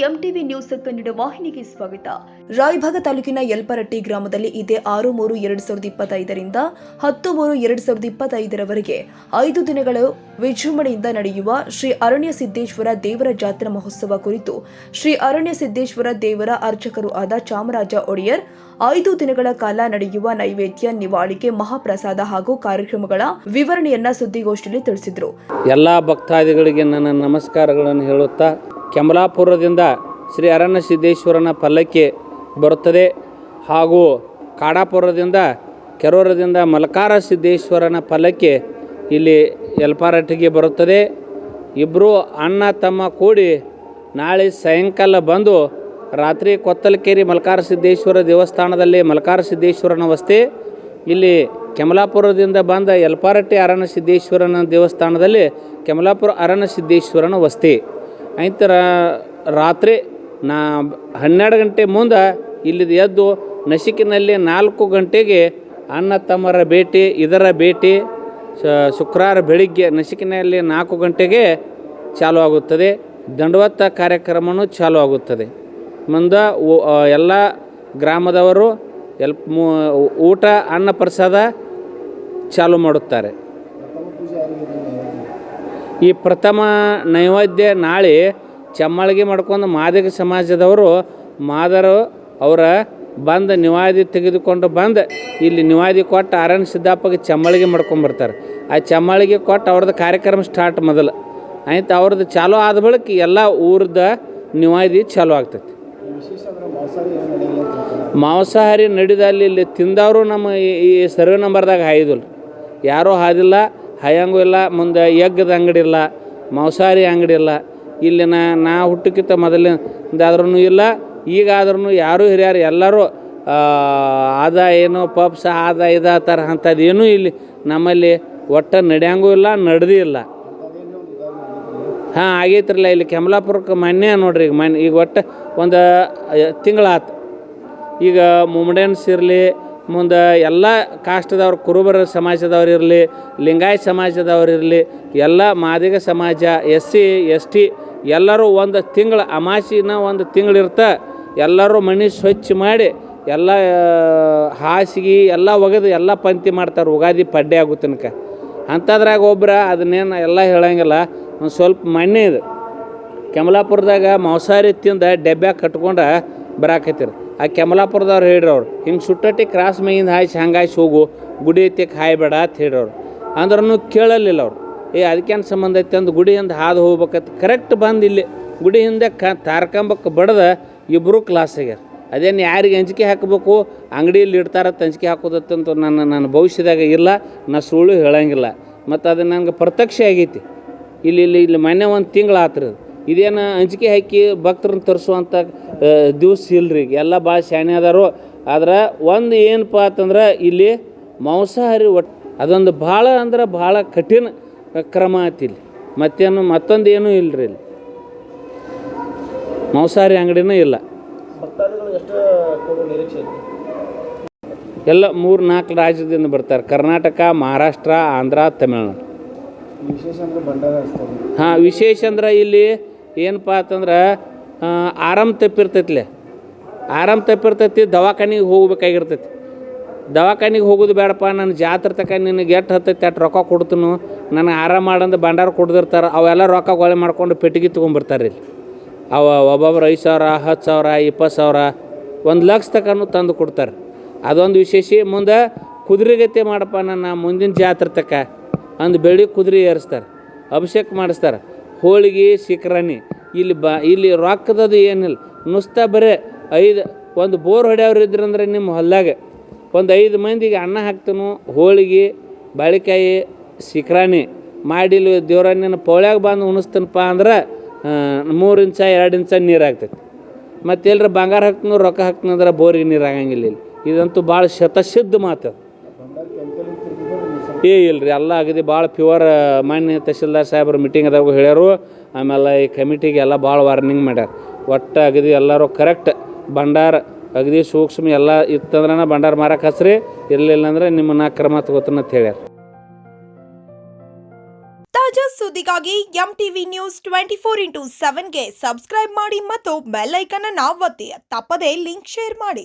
MTV news Kannada ವಾಹಿನಿಗೆ ಸ್ವಾಗತ. ರಾಯಭಾಗ ತಾಲೂಕಿನ ಯಲ್ಪರಟ್ಟಿ ಗ್ರಾಮದಲ್ಲಿ ಇದೇ 6/3/2025 ರಿಂದ 10/3/2025 5 ದಿನಗಳು ವಿಜೃಂಭಣೆಯಿಂದ ನಡೆಯುವ ಶ್ರೀ ಅರಣ್ಯ ಸಿದ್ದೇಶ್ವರ ದೇವರ ಜಾತ್ರಾ ಮಹೋತ್ಸವ ಕುರಿತು ಶ್ರೀ ಅರಣ್ಯ ಸಿದ್ದೇಶ್ವರ ದೇವರ ಅರ್ಚಕರು ಆದ ಚಾಮರಾಜ ಒಡೆಯರ್ 5 ದಿನಗಳ ಕಾಲ ನಡೆಯುವ ನೈವೇದ್ಯ, ನಿವಾಳಿಕೆ, ಮಹಾಪ್ರಸಾದ ಹಾಗೂ ಕಾರ್ಯಕ್ರಮಗಳ ವಿವರಣೆಯನ್ನ ಸುದ್ದಿಗೋಷ್ಠಿಯಲ್ಲಿ ತಿಳಿಸಿದರು. ಎಲ್ಲ ಭಕ್ತಾದಿಗಳಿಗೆ ನನ್ನ ನಮಸ್ಕಾರಗಳನ್ನು ಹೇಳುತ್ತಾ, ಕೆಮಲಾಪುರದಿಂದ ಶ್ರೀ ಅರಣ್ಯ ಸಿದ್ದೇಶ್ವರನ ಪಲ್ಲಕ್ಕಿ ಬರುತ್ತದೆ ಹಾಗೂ ಕಾಡಾಪುರದಿಂದ ಕೆರೂರದಿಂದ ಮಲಕಾರ ಸಿದ್ದೇಶ್ವರನ ಪಲ್ಲಕ್ಕಿ ಇಲ್ಲಿ ಯಲ್ಪರಟ್ಟಿಗೆ ಬರುತ್ತದೆ. ಇಬ್ಬರು ಅಣ್ಣ ತಮ್ಮ ಕೂಡಿ ನಾಳೆ ಸಾಯಂಕಾಲ ಬಂದು ರಾತ್ರಿ ಕೊತ್ತಲಕೇರಿ ಮಲಕಾರ ಸಿದ್ದೇಶ್ವರ ದೇವಸ್ಥಾನದಲ್ಲಿ ಮಲಕಾರ ಸಿದ್ದೇಶ್ವರನ ವಸ್ತಿ, ಇಲ್ಲಿ ಕೆಮಲಾಪುರದಿಂದ ಬಂದ ಯಲ್ಪರಟ್ಟಿ ಅರಣ್ಯ ಸಿದ್ದೇಶ್ವರನ ದೇವಸ್ಥಾನದಲ್ಲಿ ಕೆಮಲಾಪುರ ಅರಣ್ಯ ಸಿದ್ದೇಶ್ವರನ ವಸ್ತಿ. ಆಯ್ತು ರಾತ್ರಿ 12 ಗಂಟೆ ಮುಂದೆ ಇಲ್ಲಿದು ಎದ್ದು ನಸಿಕಿನಲ್ಲಿ 4 ಗಂಟೆಗೆ ಅಣ್ಣ ತಮ್ಮರ ಭೇಟಿ, ಇದರ ಭೇಟಿ ಶುಕ್ರವಾರ ಬೆಳಿಗ್ಗೆ ನಸಿಕಿನಲ್ಲಿ 4 ಗಂಟೆಗೆ ಚಾಲು ಆಗುತ್ತದೆ. ದಂಡವತ್ತ ಕಾರ್ಯಕ್ರಮವೂ ಚಾಲು ಆಗುತ್ತದೆ. ಮುಂದೆ ಎಲ್ಲ ಗ್ರಾಮದವರು ಊಟ ಅನ್ನ ಪ್ರಸಾದ ಚಾಲು ಮಾಡುತ್ತಾರೆ. ಈ ಪ್ರಥಮ ನೈವೇದ್ಯ ನಾಳೆ ಚಮ್ಮಳಿಗೆ ಮಾಡ್ಕೊಂಡು ಮಾದಿಗ ಸಮಾಜದವರು ಅವರ ಬಂದು ನಿವಾದಿ ತೆಗೆದುಕೊಂಡು ಬಂದು ಇಲ್ಲಿ ನಿವಾದಿ ಕೊಟ್ಟು ಅರಣ್ಯ ಸಿದ್ದಪ್ಪಗೆ ಚಮ್ಮಳಿಗೆ ಮಾಡ್ಕೊಂಬರ್ತಾರೆ. ಆ ಚಮ್ಮಳಿಗೆ ಕೊಟ್ಟು ಅವ್ರದ್ದು ಕಾರ್ಯಕ್ರಮ ಸ್ಟಾರ್ಟ್ ಮೊದಲು ಆಯ್ತು. ಅವ್ರದ್ದು ಚಾಲು ಆದ ಬಳಿಕ ಎಲ್ಲ ಊರದ ನಿವಾದಿ ಚಾಲು ಆಗ್ತೈತಿ. ಮಾಂಸಾಹಾರಿ ನಡೆದಲ್ಲಿ ಇಲ್ಲಿ ತಿಂದವರು ನಮ್ಮ ಈ ಸರ್ವೆ ನಂಬರ್ದಾಗ ಹಾಯ್ದಿಲ್ಲ, ಯಾರೂ ಹಾದಿಲ್ಲ, ಹಾಯಂಗೂ ಇಲ್ಲ. ಮುಂದೆ ಎಗ್ಗದ ಅಂಗಡಿ ಇಲ್ಲ, ಮಾಂಸಾಹಾರಿ ಅಂಗಡಿ ಇಲ್ಲ. ಇಲ್ಲಿ ನಾ ಹುಟ್ಟಕ್ಕಿಂತ ಮೊದಲಿಂದಾದ್ರೂ ಇಲ್ಲ, ಈಗಾದ್ರೂ ಯಾರೂ ಹಿರಿಯರು ಎಲ್ಲರೂ ಆದ ಏನೋ ಪಪ್ಸ ಆದ ಇದ ಥರ ಅಂಥದ್ದು ಏನೂ ಇಲ್ಲಿ ನಮ್ಮಲ್ಲಿ ಒಟ್ಟು ನಡೆಯಂಗೂ ಇಲ್ಲ, ನಡೆದೂ ಇಲ್ಲ. ಹಾಂ ಆಗೈತ್ರಲ್ಲ, ಇಲ್ಲಿ ಕೆಮಲಾಪುರಕ್ಕೆ ಮೊನ್ನೆ ನೋಡ್ರಿ, ಈಗ ಒಟ್ಟು ಒಂದು ತಿಂಗಳಾತು. ಈಗ ಮುಮ್ಡೆನ್ಸ್ ಇರಲಿ, ಮುಂದೆ ಎಲ್ಲ ಕಾಸ್ಟ್ದವ್ರು, ಕುರುಬರ ಸಮಾಜದವ್ರು ಇರಲಿ, ಲಿಂಗಾಯತ ಸಮಾಜದವ್ರು ಇರಲಿ, ಎಲ್ಲ ಮಾದಿಗ ಸಮಾಜ, SC ST ಎಲ್ಲರೂ ಒಂದು ತಿಂಗಳು ಅಮಾಸಿನ ಒಂದು ತಿಂಗಳಿರ್ತ ಎಲ್ಲರೂ ಮನೆ ಸ್ವಚ್ಛ ಮಾಡಿ ಎಲ್ಲ ಹಾಸಿಗೆ ಎಲ್ಲ ಒಗೆದು ಎಲ್ಲ ಪಂಕ್ತಿ ಮಾಡ್ತಾರೆ ಉಗಾದಿ ಪಡ್ಡೆ ಆಗೋ ತನಕ. ಅಂಥದ್ರಾಗ ಒಬ್ಬರ ಅದನ್ನೇನು ಎಲ್ಲ ಹೇಳಂಗಿಲ್ಲ, ಒಂದು ಸ್ವಲ್ಪ ಮಣ್ಣೆ ಇದು ಕೆಮಲಾಪುರದಾಗ ಮಾಂಸಾಹಾರಿ ತಿಂದ ಡೆಬ್ಬ್ಯಾಗ ಕಟ್ಕೊಂಡು ಬರಾಕತ್ತೀರಿ. ಆ ಕೆಮಲಾಪುರದವ್ರು ಹೇಳ್ರವ್ರು, ಹಿಂಗೆ ಸುಟ್ಟಟ್ಟಿ ಕ್ರಾಸ್ ಮೈಯಿಂದ ಹಾಯ್ಸಿ ಹಂಗಾಯ್ಸಿ ಹೋಗು, ಗುಡಿ ಐತಿಗೆ ಹಾಯ್ಬೇಡ ಅಂತ ಹೇಳ್ರವ್ರು. ಅಂದ್ರೂ ಕೇಳಲಿಲ್ಲ ಅವ್ರು. ಅದಕ್ಕೇನು ಸಂಬಂಧ ಐತೆ ಅಂದು ಗುಡಿಯಿಂದ ಹಾದು ಹೋಗ್ಬೇಕಂತ ಕರೆಕ್ಟ್ ಬಂದು ಇಲ್ಲಿ ಗುಡಿ ಹಿಂದೆ ತಾರ್ಕಂಬಕ್ಕೆ ಬಡ್ದು ಇಬ್ಬರು ಕ್ಲಾಸ್ ಆಗ್ಯಾರ. ಅದೇನು ಯಾರಿಗೆ ಅಂಜಿಕೆ ಹಾಕಬೇಕು, ಅಂಗಡಿಯಲ್ಲಿ ಇಡ್ತಾರತ್ತ ಅಂಜಿಕೆ ಹಾಕೋದತ್ತಂತ ನನ್ನ ಭವಿಷ್ಯದಾಗ ಇಲ್ಲ, ನಾ ಸುಳ್ಳು ಹೇಳಂಗಿಲ್ಲ. ಮತ್ತು ಅದು ನನಗೆ ಪ್ರತ್ಯಕ್ಷ ಆಗೈತಿ. ಇಲ್ಲಿ ಮೊನ್ನೆ ಒಂದು ತಿಂಗಳು ಆತ್ರಿ. ಇದೇನು ಅಂಜಿಕೆ ಹಾಕಿ ಭಕ್ತರನ್ನ ತರಿಸುವಂಥ ದಿವ್ಸ ಇಲ್ರಿ. ಎಲ್ಲ ಭಾಳ ಶಾಣೆ ಅದಾರು. ಆದ್ರೆ ಒಂದು ಏನಪ್ಪ ಅಂತಂದ್ರೆ ಇಲ್ಲಿ ಮಾಂಸಾಹಾರಿ ಅದೊಂದು ಭಾಳ ಅಂದ್ರೆ ಭಾಳ ಕಠಿಣ ಕ್ರಮ ಆಯ್ತು ಇಲ್ಲಿ. ಮತ್ತೊಂದು ಏನೂ ಇಲ್ಲರಿ, ಇಲ್ಲಿ ಮಾಂಸಾಹಾರಿ ಅಂಗಡಿನೂ ಇಲ್ಲ. ಎಲ್ಲ 3-4 ರಾಜ್ಯದಿಂದ ಬರ್ತಾರೆ, ಕರ್ನಾಟಕ, ಮಹಾರಾಷ್ಟ್ರ, ಆಂಧ್ರ, ತಮಿಳ್ನಾಡು. ಹಾಂ, ವಿಶೇಷ ಅಂದ್ರೆ ಇಲ್ಲಿ ಏನಪ್ಪ ಅಂತಂದ್ರೆ ಆರಾಮ ತಪ್ಪಿರ್ತೈತಿ, ದವಾಖಾನಿಗೆ ಹೋಗ್ಬೇಕಾಗಿರ್ತೈತಿ. ದವಾಖಾನಿಗೆ ಹೋಗೋದು ಬೇಡಪ್ಪ, ನನ್ನ ಜಾತ್ರೆ ತಕ ನಿನಗೆ ಎಷ್ಟು ಹತ್ತೈತಿ ಅಷ್ಟು ರೊಕ್ಕ ಕೊಡ್ತೀನಿ, ನನಗೆ ಆರಾಮ ಮಾಡಂದು ಭಂಡಾರ ಕೊಡ್ದಿರ್ತಾರೆ. ಅವೆಲ್ಲ ರೊಕ್ಕ ಗೊಳೆ ಮಾಡ್ಕೊಂಡು ಪೆಟ್ಟಿಗೆ ತೊಗೊಂಬರ್ತಾರೆ. ಇಲ್ಲಿ ಒಬ್ಬೊಬ್ರು 5,000, 10,000, 20,000, 1 ಲಕ್ಷ ತನಕ ತಂದು ಕೊಡ್ತಾರೆ. ಅದೊಂದು ವಿಶೇಷ. ಮುಂದೆ ಕುದುರೆಗತ್ತೆ ಮಾಡಪ್ಪ ನನ್ನ ಮುಂದಿನ ಜಾತ್ರೆ ತಕ ಅಂದು ಬೆಳ್ಳಿ ಕುದುರೆ ಏರಿಸ್ತಾರೆ, ಅಭಿಷೇಕ ಮಾಡಿಸ್ತಾರೆ, ಹೋಳಿಗೆ ಶಿಖರಣಿ. ಇಲ್ಲಿ ರೊಕ್ಕದದು ಏನಿಲ್ಲ, ನುಸ್ತಾ ಬರೀ ಒಂದು ಬೋರ್ ಹೊಡೆಯವ್ರು ಇದ್ರಂದ್ರೆ ನಿಮ್ಮ ಹೊಲ್ದಾಗ ಒಂದು 5 ಮಂದಿಗೆ ಅನ್ನ ಹಾಕ್ತನು, ಹೋಳಿಗೆ, ಬಾಳಿಕಾಯಿ, ಶಿಖರಣಿ ಮಾಡಿ ದೇವ್ರನ್ನ ಪೌಳ್ಯಾಗ ಬಂದು ಉಣಿಸ್ತಾನಪ್ಪ ಅಂದ್ರೆ 3 ಇಂಚ 2 ಇಂಚ ನೀರು ಆಗ್ತೈತಿ. ಮತ್ತು ಎಲ್ಲರ ಬಂಗಾರ ಹಾಕ್ತನು, ರೊಕ್ಕ ಹಾಕ್ತನು ಅಂದ್ರೆ ಬೋರಿಗೆ ನೀರು ಆಗಂಗಿಲ್ಲ. ಇಲ್ಲಿ ಇದಂತೂ ಭಾಳ ಶತಸಿದ್ಧ ಮಾತು. ಇಲ್ರಿ, ಎಲ್ಲ ಅಗದಿ ಭಾಳ ಪ್ಯೂರ್. ಮಾನ್ಯ ತಹಶೀಲ್ದಾರ್ ಸಾಹೇಬ್ರು ಮೀಟಿಂಗ್ ಅದಾಗ ಹೇಳ್ಯಾರು. ಆಮೇಲೆ ಈ ಕಮಿಟಿಗೆ ಎಲ್ಲ ಭಾಳ ವಾರ್ನಿಂಗ್ ಮಾಡ್ಯಾರ. ಒಟ್ಟು ಅಗದಿ ಎಲ್ಲರೂ ಕರೆಕ್ಟ್ ಭಂಡಾರ ಅಗದಿ ಸೂಕ್ಷ್ಮ ಎಲ್ಲ ಇತ್ತಂದ್ರೆ ಭಂಡಾರ ಮಾರಕ್ಕೆ ಹಸ್ರಿ, ಇರಲಿಲ್ಲ ಅಂದ್ರೆ ನಿಮ್ಮನ್ನ ಕ್ರಮ ತಗೋತಾನ ಅಂತ ಹೇಳ್ಯಾರ. ತಾಜಾ ಸುದ್ದಿಗಾಗಿ MTV News 24/7ಗೆ ಸಬ್ಸ್ಕ್ರೈಬ್ ಮಾಡಿ ಮತ್ತು ಬೆಲ್ ಐಕಾನ್ ಅನ್ನು ಒತ್ತಿ ತಪ್ಪದೇ ಲಿಂಕ್ ಶೇರ್ ಮಾಡಿ.